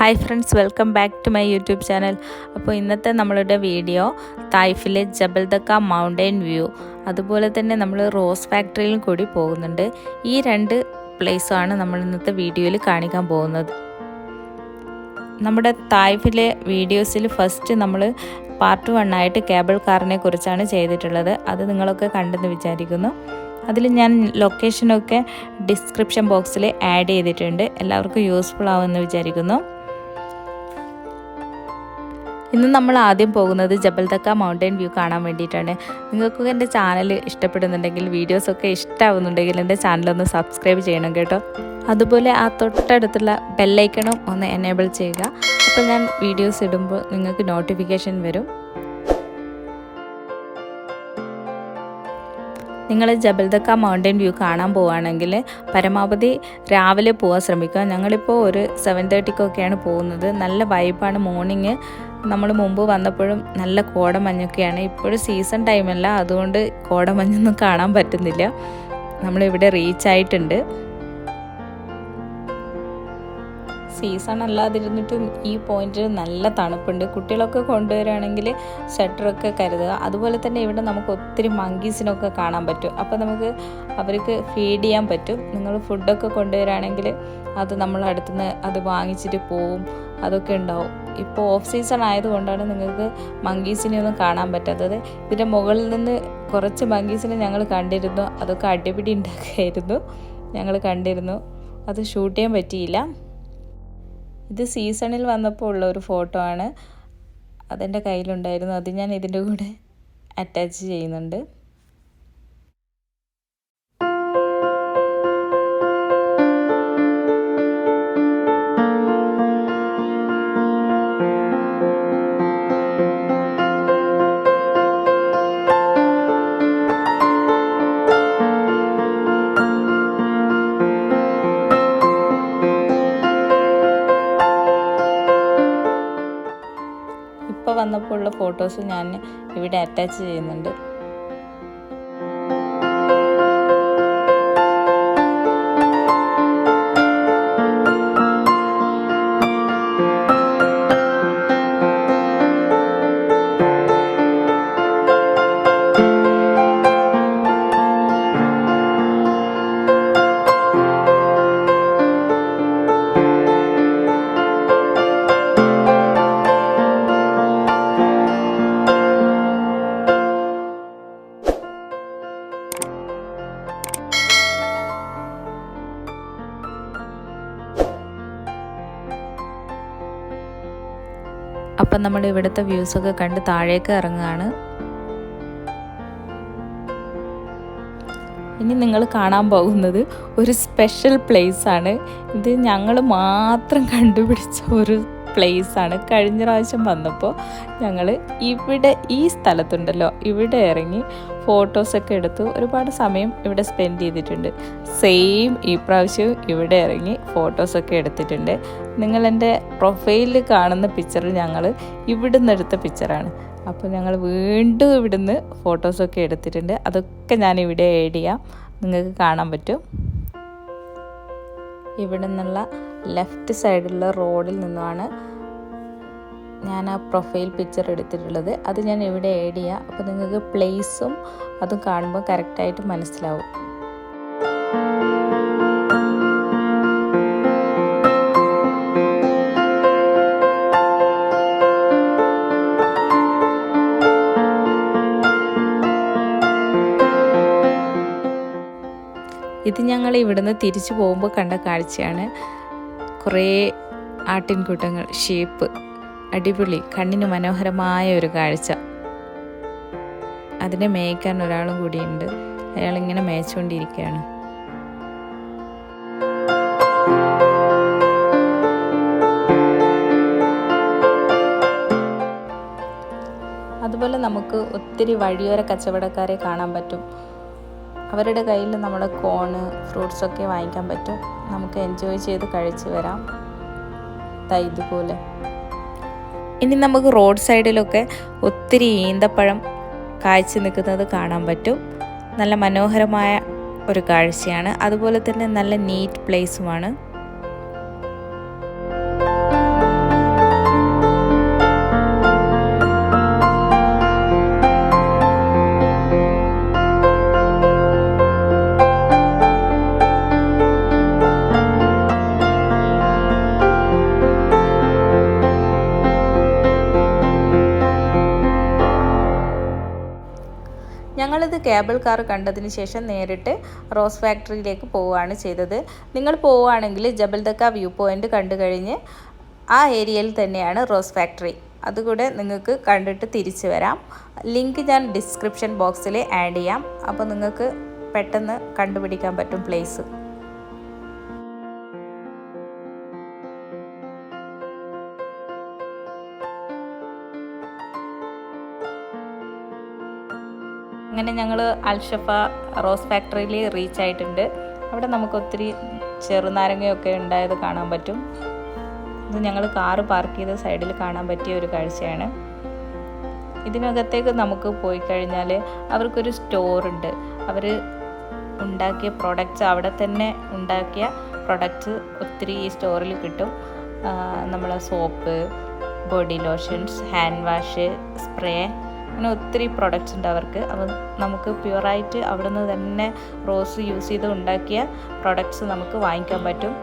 Hi friends, welcome back to my YouTube channel. അപ്പോൾ ഇന്നത്തെ നമ്മളുടെ വീഡിയോ തായിഫിലെ ജബൽ ദക്ക മൗണ്ടൻ വ്യൂ, അതുപോലെ തന്നെ നമ്മൾ റോസ് ഫാക്ടറിയിലും കൂടി പോകുന്നുണ്ട്. ഈ രണ്ട് പ്ലേസാണ് നമ്മൾ ഇന്നത്തെ വീഡിയോയിൽ കാണിക്കാൻ പോകുന്നത്. നമ്മുടെ തായിഫിലെ വീഡിയോസിൽ ഫസ്റ്റ് നമ്മൾ പാർട്ട് 1 ആയിട്ട് കേബിൾ കാറിനെ കുറിച്ചാണ് ചെയ്തിട്ടുള്ളത്. അത് നിങ്ങളൊക്കെ കണ്ടെന്ന് വിചാരിക്കുന്നു. അതിൽ ഞാൻ ലൊക്കേഷനൊക്കെ ഡിസ്ക്രിപ്ഷൻ ബോക്സിൽ ആഡ് ചെയ്തിട്ടുണ്ട്. എല്ലാവർക്കും യൂസ്ഫുൾ ആവുമെന്ന് വിചാരിക്കുന്നു. ഇന്ന് നമ്മൾ ആദ്യം പോകുന്നത് ജബൽ ദക്ക മൗണ്ടൻ വ്യൂ കാണാൻ വേണ്ടിയിട്ടാണ്. നിങ്ങൾക്കൊക്കെ എൻ്റെ ചാനൽ ഇഷ്ടപ്പെടുന്നുണ്ടെങ്കിൽ, വീഡിയോസൊക്കെ ഇഷ്ടമാവുന്നുണ്ടെങ്കിൽ എൻ്റെ ചാനലൊന്ന് സബ്സ്ക്രൈബ് ചെയ്യണം കേട്ടോ. അതുപോലെ ആ തൊട്ടടുത്തുള്ള ബെല്ലൈക്കണും ഒന്ന് എനേബിൾ ചെയ്യുക. അപ്പോൾ ഞാൻ വീഡിയോസ് ഇടുമ്പോൾ നിങ്ങൾക്ക് നോട്ടിഫിക്കേഷൻ വരും. നിങ്ങൾ ജബൽ ദക്ക മൗണ്ടൻ വ്യൂ കാണാൻ പോവുകയാണെങ്കിൽ പരമാവധി രാവിലെ പോകാൻ ശ്രമിക്കുക. ഞങ്ങളിപ്പോൾ ഒരു 7:30 പോകുന്നത്. നല്ല വൈബാണ്. മോർണിംഗ് നമ്മൾ മുമ്പ് വന്നപ്പോഴും നല്ല കോടമഞ്ഞൊക്കെയാണ്. ഇപ്പോഴും സീസൺ ടൈമല്ല, അതുകൊണ്ട് കോടമഞ്ഞൊന്നും കാണാൻ പറ്റുന്നില്ല. നമ്മളിവിടെ റീച്ച് ആയിട്ടുണ്ട്. സീസൺ അല്ലാതിരുന്നിട്ടും ഈ പോയിന്റിൽ നല്ല തണുപ്പുണ്ട്. കുട്ടികളൊക്കെ കൊണ്ടുവരികയാണെങ്കിൽ സ്വെറ്ററൊക്കെ കരുതുക. അതുപോലെ തന്നെ ഇവിടെ നമുക്ക് ഒത്തിരി മങ്കീസിനൊക്കെ കാണാൻ പറ്റും. അപ്പോൾ നമുക്ക് അവർക്ക് ഫീഡ് ചെയ്യാൻ പറ്റും. നിങ്ങൾ ഫുഡൊക്കെ കൊണ്ടുവരികയാണെങ്കിൽ അത് നമ്മൾ അടുത്തുനിന്ന് അത് വാങ്ങിച്ചിട്ട് പോവും. അതൊക്കെ ഉണ്ടാവും. ഇപ്പോൾ ഓഫ് സീസൺ ആയതുകൊണ്ടാണ് നിങ്ങൾക്ക് മങ്കീസിനെ ഒന്നും കാണാൻ പറ്റാത്തത്. ഇതിൻ്റെ മുകളിൽ നിന്ന് കുറച്ച് മങ്കീസിനെ ഞങ്ങൾ കണ്ടിരുന്നു. അതൊക്കെ അടിപിടി ഉണ്ടാക്കുകയായിരുന്നു. ഞങ്ങൾ കണ്ടിരുന്നു. അത് ഷൂട്ട് ചെയ്യാൻ പറ്റിയില്ല. ഇത് സീസണിൽ വന്നപ്പോൾ ഉള്ള ഒരു ഫോട്ടോ ആണ്. അതെൻ്റെ കയ്യിലുണ്ടായിരുന്നു. അത് ഞാൻ ഇതിൻ്റെ കൂടെ അറ്റാച്ച് ചെയ്യുന്നുണ്ട്. ഇപ്പോൾ വന്നപ്പോൾ ഉള്ള ഫോട്ടോസ് ഞാൻ ഇവിടെ അറ്റാച്ച് ചെയ്യുന്നുണ്ട്. അപ്പം നമ്മൾ ഇവിടുത്തെ വ്യൂസൊക്കെ കണ്ട് താഴേക്ക് ഇറങ്ങുകയാണ്. ഇനി നിങ്ങൾ കാണാൻ പോകുന്നത് ഒരു സ്പെഷ്യൽ പ്ലേസാണ്. ഇത് ഞങ്ങൾ മാത്രം കണ്ടുപിടിച്ച ഒരു പ്ലേസാണ്. കഴിഞ്ഞ പ്രാവശ്യം വന്നപ്പോൾ ഞങ്ങൾ ഇവിടെ ഈ സ്ഥലത്തുണ്ടല്ലോ, ഇവിടെ ഇറങ്ങി ഫോട്ടോസൊക്കെ എടുത്തു. ഒരുപാട് സമയം ഇവിടെ സ്പെൻഡ് ചെയ്തിട്ടുണ്ട്. സെയിം ഈ പ്രാവശ്യവും ഇവിടെ ഇറങ്ങി ഫോട്ടോസൊക്കെ എടുത്തിട്ടുണ്ട്. നിങ്ങളെൻ്റെ പ്രൊഫൈലിൽ കാണുന്ന പിക്ചറിൽ ഞങ്ങൾ ഇവിടുന്ന് എടുത്ത പിക്ചറാണ്. അപ്പോൾ ഞങ്ങൾ വീണ്ടും ഇവിടുന്ന് ഫോട്ടോസൊക്കെ എടുത്തിട്ടുണ്ട്. അതൊക്കെ ഞാൻ ഇവിടെ ആഡ് ചെയ്യാം, നിങ്ങൾക്ക് കാണാൻ പറ്റും. ഇവിടെ നിന്നുള്ള ലെഫ്റ്റ് സൈഡിലുള്ള റോഡിൽ നിന്നുമാണ് ഞാൻ ആ പ്രൊഫൈൽ പിക്ചർ എടുത്തിട്ടുള്ളത്. അത് ഞാൻ ഇവിടെ ആഡ് ചെയ്യാം. അപ്പോൾ നിങ്ങൾക്ക് പ്ലേസും അതും കാണുമ്പോൾ കറക്റ്റായിട്ട് മനസ്സിലാവും. ഇത് ഞങ്ങൾ ഇവിടുന്ന് തിരിച്ചു പോകുമ്പോൾ കണ്ട കാഴ്ചയാണ്. കുറേ ആട്ടിൻകൂട്ടങ്ങൾ, ഷീപ്പ്, അടിപൊളി, കണ്ണിന് മനോഹരമായ ഒരു കാഴ്ച. അതിനെ മേയ്ക്കാൻ ഒരാളും കൂടിയുണ്ട്. അയാളിങ്ങനെ മേய்ച്ചുകൊണ്ടിരിക്കുകയാണ്. അതുപോലെ നമുക്ക് ഒത്തിരി വഴിയോര കച്ചവടക്കാരെ കാണാൻ പറ്റും. അവരുടെ കയ്യിൽ നമ്മുടെ കോണ്, ഫ്രൂട്ട്സൊക്കെ വാങ്ങിക്കാൻ പറ്റും. നമുക്ക് എൻജോയ് ചെയ്ത് കഴിച്ച് വരാം. ഇതുപോലെ ഇനി നമുക്ക് റോഡ് സൈഡിലൊക്കെ ഒത്തിരി ഈന്തപ്പഴം കായ്ച്ചു നിൽക്കുന്നത് കാണാൻ പറ്റും. നല്ല മനോഹരമായ ഒരു കാഴ്ചയാണ്. അതുപോലെ തന്നെ നല്ല നീറ്റ് പ്ലേസുമാണ്. ഞങ്ങളിത് കേബിൾ കാർ കണ്ടതിന് ശേഷം നേരിട്ട് റോസ് ഫാക്ടറിയിലേക്ക് പോവുകയാണ് ചെയ്തത്. നിങ്ങൾ പോവുകയാണെങ്കിൽ ജബൽ ദക്ക വ്യൂ പോയിൻ്റ് കണ്ടു കഴിഞ്ഞ് ആ ഏരിയയിൽ തന്നെയാണ് റോസ് ഫാക്ടറി. അതുകൂടെ നിങ്ങൾക്ക് കണ്ടിട്ട് തിരിച്ചു വരാം. ലിങ്ക് ഞാൻ ഡിസ്ക്രിപ്ഷൻ ബോക്സിൽ ആഡ് ചെയ്യാം. അപ്പോൾ നിങ്ങൾക്ക് പെട്ടെന്ന് കണ്ടുപിടിക്കാൻ പറ്റും പ്ലേസ്. അങ്ങനെ ഞങ്ങൾ അൽ-ഷഫ റോസ് ഫാക്ടറിയിൽ റീച്ച് ആയിട്ടുണ്ട്. അവിടെ നമുക്ക് ഒത്തിരി ചെറുനാരങ്ങയൊക്കെ ഉണ്ടായത് കാണാൻ പറ്റും. ഇത് ഞങ്ങൾ കാറ് പാർക്ക് ചെയ്ത സൈഡിൽ കാണാൻ പറ്റിയ ഒരു കാഴ്ചയാണ്. ഇതിനകത്തേക്ക് നമുക്ക് പോയി കഴിഞ്ഞാൽ അവർക്കൊരു സ്റ്റോറുണ്ട്. അവർ ഉണ്ടാക്കിയ പ്രൊഡക്റ്റ്സ്, അവിടെ തന്നെ ഉണ്ടാക്കിയ പ്രൊഡക്റ്റ്സ് ഒത്തിരി ഈ സ്റ്റോറിൽ കിട്ടും. നമ്മളെ soap, body lotions, hand wash, spray, അങ്ങനെ ഒത്തിരി പ്രൊഡക്റ്റ്സ് ഉണ്ട് അവർക്ക്. അപ്പോൾ നമുക്ക് പ്യുവറായിട്ട് അവിടെ നിന്ന് തന്നെ റോസ് യൂസ് ചെയ്ത് ഉണ്ടാക്കിയ പ്രൊഡക്ട്സ് നമുക്ക് വാങ്ങിക്കാൻ പറ്റും.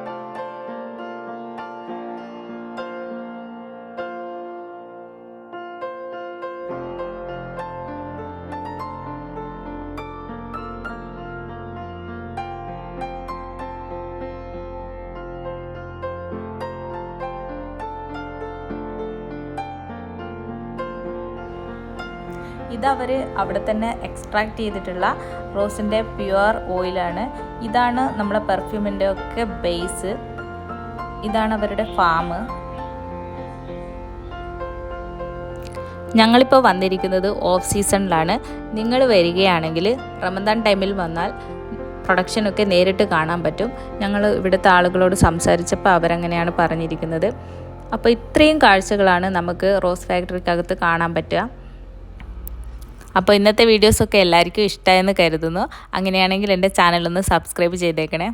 ഇതവർ അവിടെ തന്നെ എക്സ്ട്രാക്ട് ചെയ്തിട്ടുള്ള റോസിൻ്റെ പ്യുവർ ഓയിലാണ്. ഇതാണ് നമ്മളെ പെർഫ്യൂമിൻ്റെ ഒക്കെ ബേസ്. ഇതാണ് അവരുടെ ഫാം. ഞങ്ങളിപ്പോൾ വന്നിരിക്കുന്നത് ഓഫ് സീസണിലാണ്. നിങ്ങൾ വരികയാണെങ്കിൽ റമദാൻ ടൈമിൽ വന്നാൽ പ്രൊഡക്ഷനൊക്കെ നേരിട്ട് കാണാൻ പറ്റും. ഞങ്ങൾ ഇവിടുത്തെ ആളുകളോട് സംസാരിച്ചപ്പോൾ അവരങ്ങനെയാണ് പറഞ്ഞിരിക്കുന്നത്. അപ്പോൾ ഇത്രയും കാഴ്ചകളാണ് നമുക്ക് റോസ് ഫാക്ടറിക്കകത്ത് കാണാൻ പറ്റുക. അപ്പോൾ ഇന്നത്തെ വീഡിയോസൊക്കെ എല്ലാവർക്കും ഇഷ്ടമായെന്ന് കരുതുന്നു. അങ്ങനെയാണെങ്കിൽ എൻ്റെ ചാനലൊന്ന് സബ്സ്ക്രൈബ് ചെയ്തേക്കണേ.